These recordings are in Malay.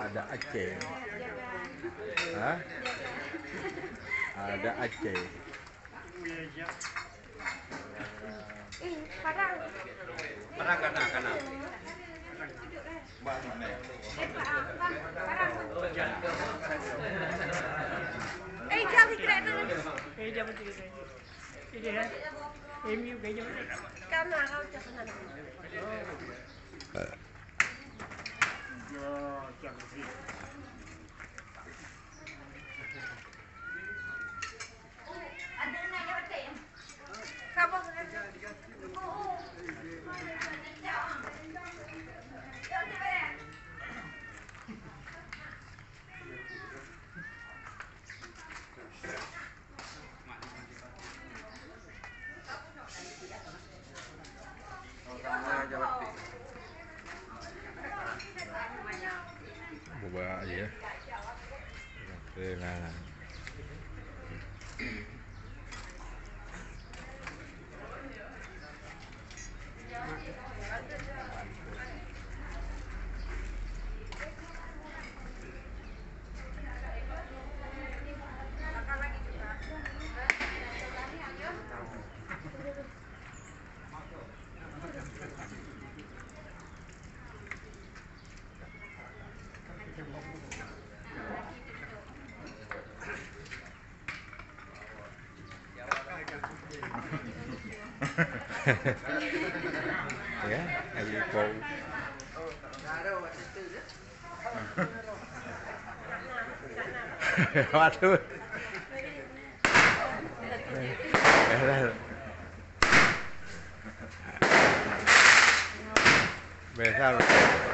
Ada Aceh. Hah? Ada Aceh. Parang. Parang kana. Jauh kereta tu. Dia betul ke? Dia kan? MU kayaknya betul. Kamu kau cakap mana? Buat je. Kenalan. Ya, lagi bau. Waduh.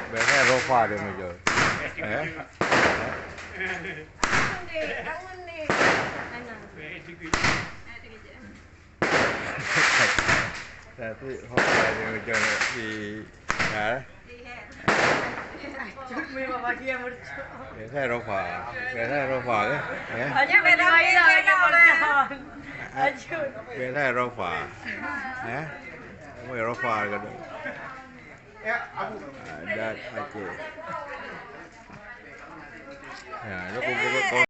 Biasa rofa dia meja. Angun ni. Tapi rofa dia meja di Cuma bagi yang bercak. Biasa rofa ke? Hanya beda beda lagi bercak. Ajun. Biasa rofa. Mau rofa ke? Ada Aceh. Ya, itu kumpul